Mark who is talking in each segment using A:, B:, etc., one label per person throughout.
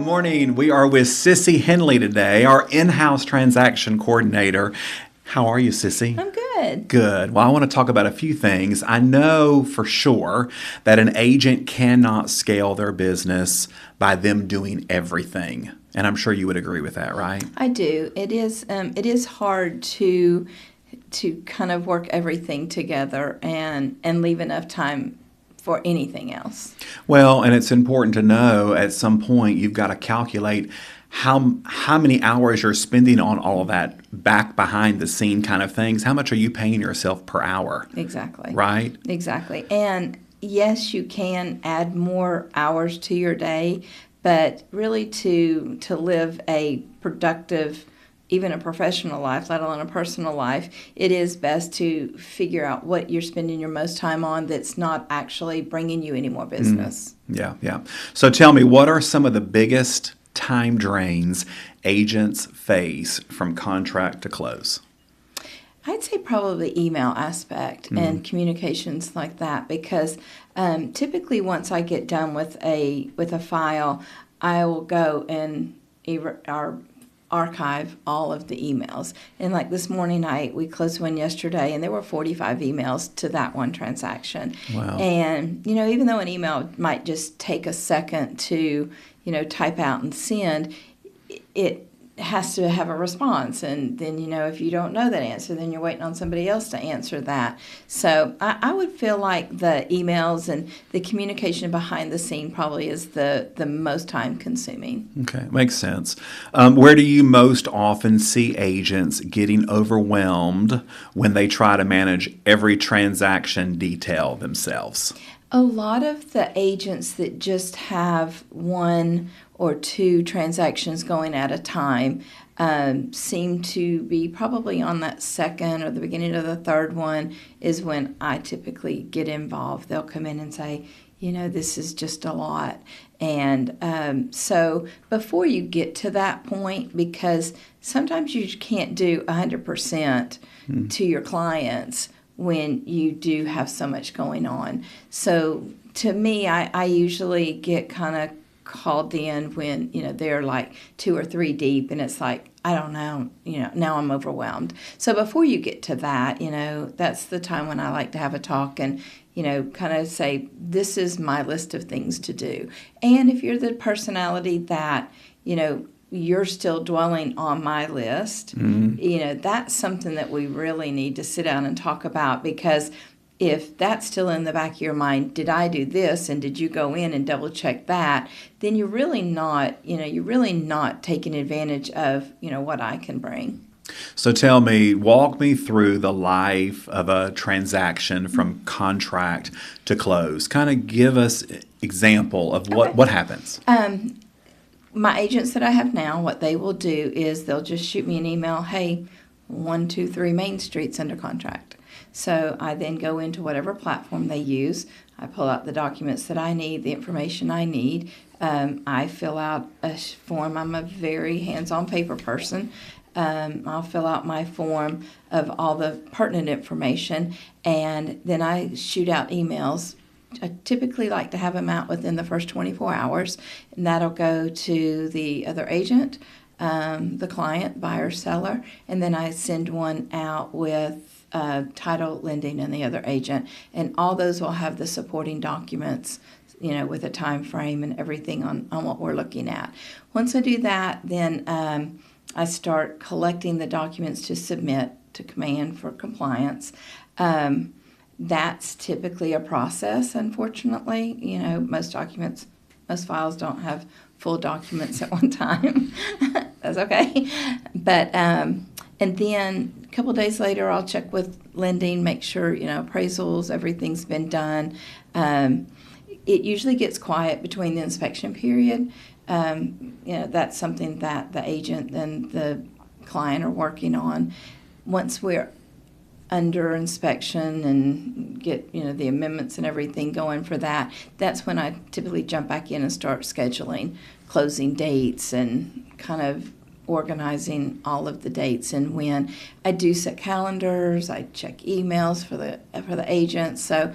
A: Good morning. We are with Sissi Henley today, our in-house transaction coordinator. How are you, Sissi?
B: I'm good.
A: Good. Well, I want to talk about a few things. I know for sure that an agent cannot scale their business by them doing everything. And I'm sure you would agree with that, right?
B: I do. It is hard to kind of work everything together and leave enough time for anything else.
A: Well, and it's important to know at some point you've got to calculate how many hours you're spending on all of that back behind the scene kind of things. How much are you paying yourself per hour?
B: Exactly.
A: Right?
B: Exactly. And yes, you can add more hours to your day, but really to live a productive, even a professional life, let alone a personal life, it is best to figure out what you're spending your most time on that's not actually bringing you any more business.
A: Yeah. So tell me, what are some of the biggest time drains agents face from contract to close?
B: I'd say probably the email aspect and communications like that, because typically once I get done with a file, I will go and archive all of the emails. And like this morning, we closed one yesterday, and there were 45 emails to that one transaction.
A: Wow.
B: And, even though an email might just take a second to, type out and send, it has to have a response. And then, if you don't know that answer, then you're waiting on somebody else to answer that. So I would feel like the emails and the communication behind the scene probably is the most time consuming.
A: Okay, makes sense. Where do you most often see agents getting overwhelmed when they try to manage every transaction detail themselves?
B: A lot of the agents that just have one or two transactions going at a time seem to be probably on that second or the beginning of the third one is when I typically get involved. They'll come in and say, this is just a lot. And so before you get to that point, because sometimes you can't do 100% to your clients when you do have so much going on. So to me, I usually get kind of called in when, they're like 2 or 3 deep, and it's like, I don't know, now I'm overwhelmed. So before you get to that, that's the time when I like to have a talk and, kind of say, this is my list of things to do. And if you're the personality that, you're still dwelling on my list, that's something that we really need to sit down and talk about, because if that's still in the back of your mind, did I do this and did you go in and double check that, then you're really not taking advantage of, what I can bring.
A: So tell me, walk me through the life of a transaction from contract to close. Kind of give us an example of what happens.
B: My agents that I have now, what they will do is they'll just shoot me an email, hey, 123 Main Street's under contract. So I then go into whatever platform they use. I pull out the documents that I need, the information I need. I fill out a form. I'm a very hands-on paper person. I'll fill out my form of all the pertinent information, and then I shoot out emails. I typically like to have them out within the first 24 hours, and that'll go to the other agent, the client, buyer, seller, and then I send one out with title, lending, and the other agent, and all those will have the supporting documents, with a time frame and everything on what we're looking at. Once I do that, then I start collecting the documents to submit to command for compliance. That's typically a process, unfortunately. Most files don't have full documents at one time. That's okay. But, and then a couple days later, I'll check with lending, make sure, appraisals, everything's been done. It usually gets quiet between the inspection period. That's something that the agent and the client are working on. Once we're under inspection and get the amendments and everything going for that, that's when I typically jump back in and start scheduling closing dates and kind of organizing all of the dates and when. I do set calendars, I check emails for the agents. So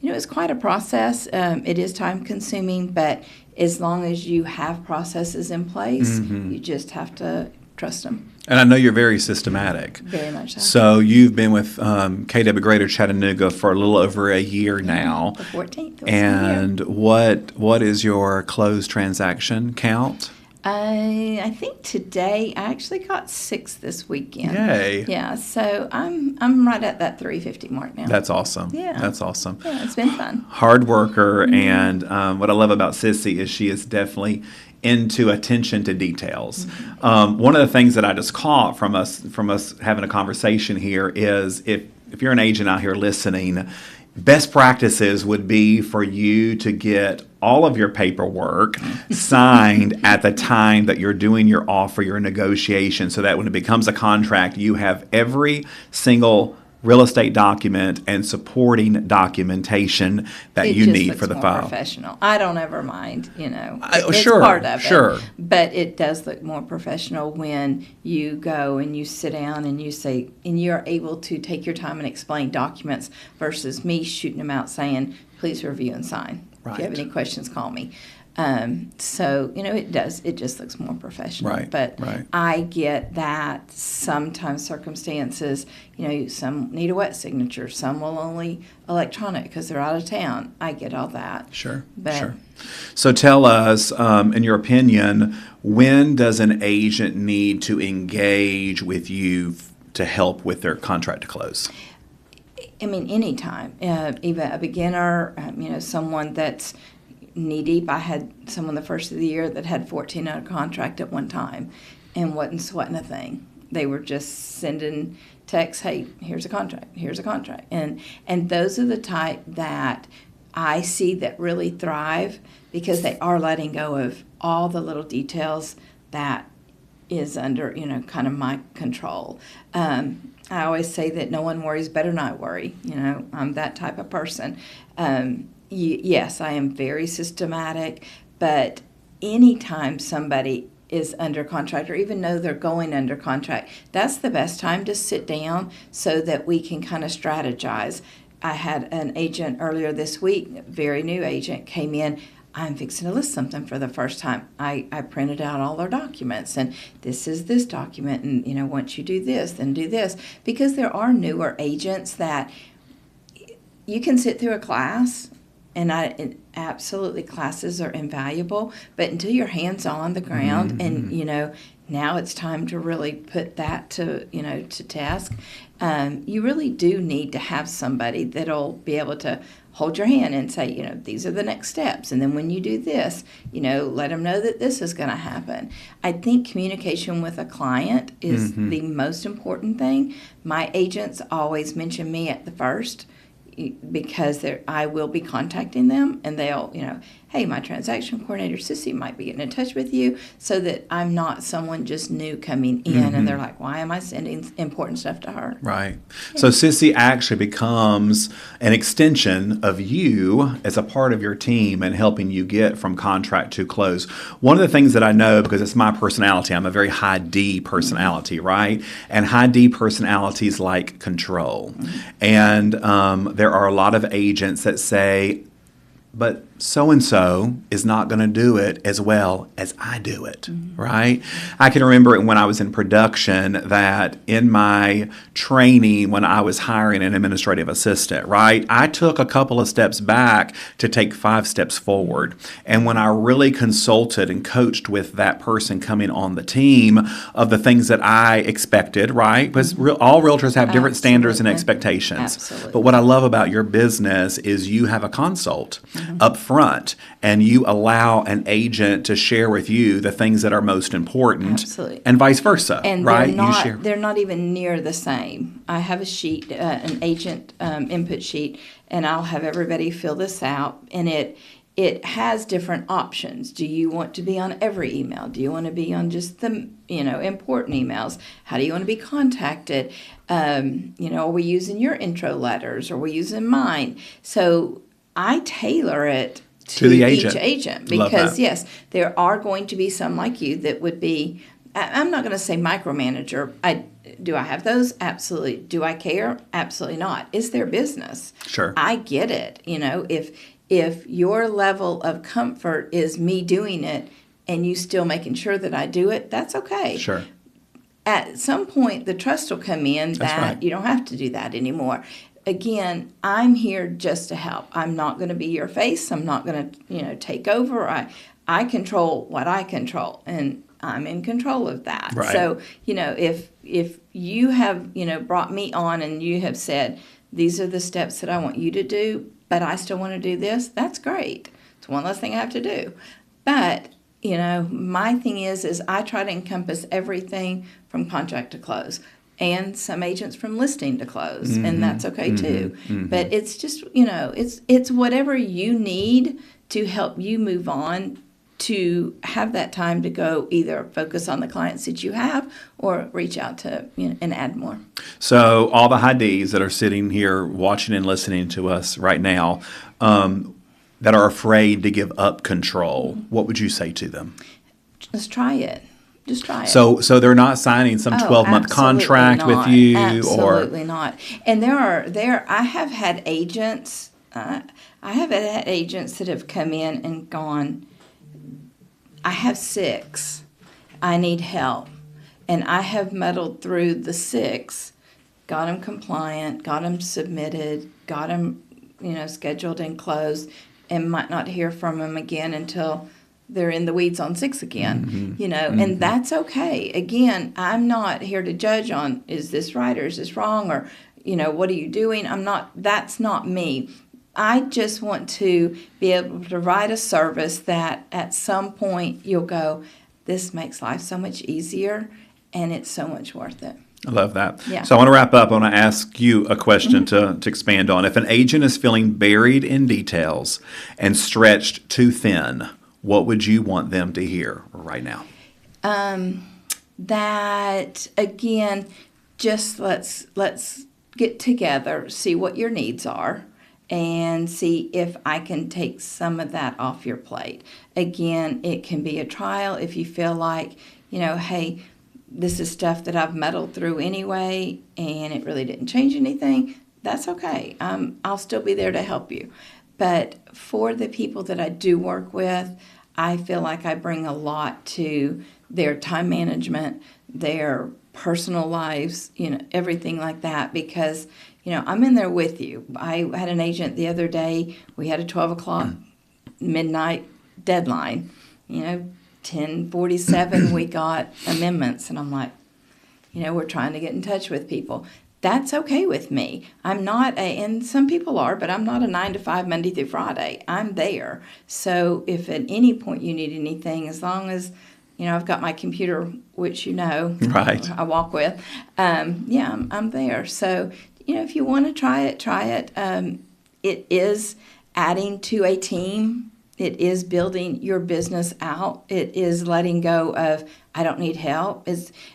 B: It's quite a process. It is time consuming, but as long as you have processes in place, you just have to trust them.
A: And I know you're very systematic.
B: Very much so.
A: So you've been with KW Greater Chattanooga for a little over a year now.
B: The 14th.
A: And what is your closed transaction count?
B: I think today I actually got 6 this weekend.
A: Yay!
B: Yeah, so I'm right at that 350 mark now.
A: That's awesome.
B: Yeah,
A: that's awesome.
B: Yeah, it's been fun.
A: Hard worker, and what I love about Sissi is she is definitely into attention to details. One of the things that I just caught from us having a conversation here is if you're an agent out here listening, best practices would be for you to get all of your paperwork signed at the time that you're doing your offer, your negotiation, so that when it becomes a contract, you have every single real estate document and supporting documentation that you need for the file.
B: Professional. I don't ever mind, It's
A: Sure,
B: part of
A: sure.
B: it. But it does look more professional when you go and you sit down and you say, and you're able to take your time and explain documents versus me shooting them out saying, please review and sign.
A: Right.
B: If you have any questions, call me. So, it does. It just looks more professional.
A: Right,
B: But
A: right.
B: I get that sometimes circumstances, some need a wet signature. Some will only electronic because they're out of town. I get all that.
A: Sure,
B: But,
A: sure. So tell us, in your opinion, when does an agent need to engage with you to help with their contract to close?
B: Anytime. Even a beginner, someone that's knee-deep. I had someone the first of the year that had 14 under contract at one time and wasn't sweating a thing. They were just sending texts, hey, here's a contract. And those are the type that I see that really thrive because they are letting go of all the little details that is under, kind of my control. I always say that no one worries, better not worry. I'm that type of person. Yes, I am very systematic, but anytime somebody is under contract or even though they're going under contract, that's the best time to sit down so that we can kind of strategize. I had an agent earlier this week, a very new agent, came in. I'm fixing to list something for the first time. I printed out all their documents, and this is this document, and once you do this, then do this. Because there are newer agents that you can sit through a class, and absolutely classes are invaluable, but until your hands on the ground and, now it's time to really put that to task, you really do need to have somebody that'll be able to hold your hand and say, these are the next steps. And then when you do this, let them know that this is going to happen. I think communication with a client is the most important thing. My agents always mention me at the first because I will be contacting them and they'll, hey, my transaction coordinator, Sissi, might be getting in touch with you so that I'm not someone just new coming in and they're like, why am I sending important stuff to her?
A: Right. Yeah. So Sissi actually becomes an extension of you as a part of your team and helping you get from contract to close. One of the things that I know, because it's my personality, I'm a very high D personality, right? And high D personalities like control. And there are a lot of agents that say, but so-and-so is not going to do it as well as I do it, right? I can remember when I was in production that in my training when I was hiring an administrative assistant, right, I took a couple of steps back to take 5 steps forward. And when I really consulted and coached with that person coming on the team of the things that I expected, right, because all realtors have different standards and expectations.
B: Absolutely.
A: But what I love about your business is you have a consult up front, and you allow an agent to share with you the things that are most important.
B: Absolutely.
A: And vice versa,
B: and
A: right?
B: They're not even near the same. I have a sheet, an agent input sheet, and I'll have everybody fill this out, and it has different options. Do you want to be on every email? Do you want to be on just the important emails? How do you want to be contacted? Are we using your intro letters? Or are we using mine? So I tailor it to
A: the
B: each
A: agent.
B: agent because, yes, there are going to be some like you that would be I'm not going to say micromanager. Do I have those? Absolutely. Do I care? Absolutely not. It's their business.
A: Sure.
B: I get it. If your level of comfort is me doing it and you still making sure that I do it, that's okay.
A: Sure.
B: At some point, the trust will come in
A: That's
B: that
A: right.
B: you don't have to do that anymore. Again, I'm here just to help. I'm not going to be your face. I'm not going to, take over. I control what I control, and I'm in control of that.
A: Right.
B: So, if you have, brought me on and you have said, these are the steps that I want you to do, but I still want to do this, that's great. It's one less thing I have to do. But, my thing is I try to encompass everything from contract to close. And some agents from listing to close, and that's okay too. But it's just, it's whatever you need to help you move on to have that time to go either focus on the clients that you have or reach out to and add more.
A: So all the high Ds that are sitting here watching and listening to us right now that are afraid to give up control, what would you say to them?
B: Just try it. Just try it.
A: So they're not signing some 12-month contract with you,
B: absolutely not. And I have had agents. I have had agents that have come in and gone, I have 6. I need help. And I have muddled through the 6, got them compliant, got them submitted, got them, scheduled and closed, and might not hear from them again until they're in the weeds on 6 again, and that's okay. Again, I'm not here to judge on, is this right or is this wrong, or, what are you doing? That's not me. I just want to be able to provide a service that at some point you'll go, this makes life so much easier and it's so much worth it.
A: I love that.
B: Yeah.
A: So I want to wrap up. I want to ask you a question to expand on. If an agent is feeling buried in details and stretched too thin, what would you want them to hear right now?
B: That, again, just let's get together, see what your needs are, and see if I can take some of that off your plate. Again, it can be a trial if you feel like, hey, this is stuff that I've muddled through anyway, and it really didn't change anything. That's okay. I'll still be there to help you. But for the people that I do work with, I feel like I bring a lot to their time management, their personal lives, everything like that, because, I'm in there with you. I had an agent the other day, we had a 12 o'clock midnight deadline, 10:47 we got amendments, and I'm like, we're trying to get in touch with people. That's okay with me. I'm not and some people are, but I'm not a 9 to 5 Monday through Friday. I'm there. So if at any point you need anything, as long as, I've got my computer, which
A: right.
B: I walk with, I'm there. So, if you want to try it, try it. It is adding to a team. It is building your business out. It is letting go of, I don't need help.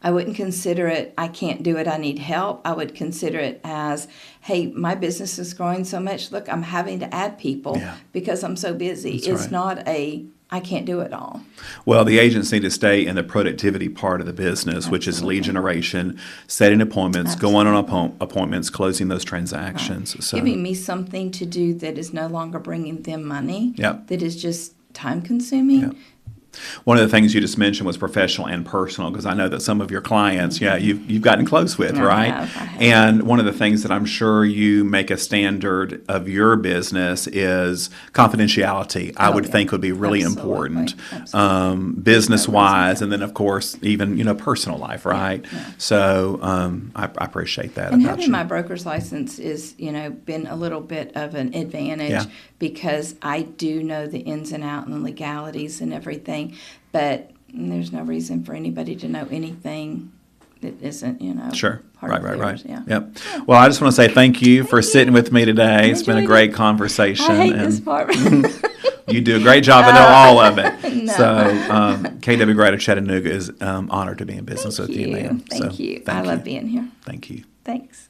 B: I wouldn't consider it, I can't do it, I need help. I would consider it as, hey, my business is growing so much. Look, I'm having to add people because I'm so busy.
A: That's
B: it's not I can't do it all.
A: Well, the agents need to stay in the productivity part of the business, which is lead generation, setting appointments, going on appointments, closing those transactions.
B: Right.
A: So,
B: giving me something to do that is no longer bringing them money, that is just time consuming.
A: Yep. One of the things you just mentioned was professional and personal, because I know that some of your clients, you've gotten close with, right?
B: I have.
A: And one of the things that I'm sure you make a standard of your business is confidentiality. I would think would be really important, business-wise, and then of course even personal life, right?
B: Yeah.
A: So I appreciate that.
B: And
A: about
B: having
A: you.
B: my broker's license is been a little bit of an advantage because I do know the ins and outs and the legalities and everything. But there's no reason for anybody to know anything that isn't,
A: Sure.
B: part of
A: Right.
B: theirs. Yeah.
A: Yep. Well, I just want to say thank you for sitting with me today. It's been a great conversation.
B: I hate this part.
A: You do a great job. I know all of it. No. So, KW Greater Chattanooga is honored to be in business with you, ma'am.
B: Thank you. I love being here.
A: Thank you.
B: Thanks.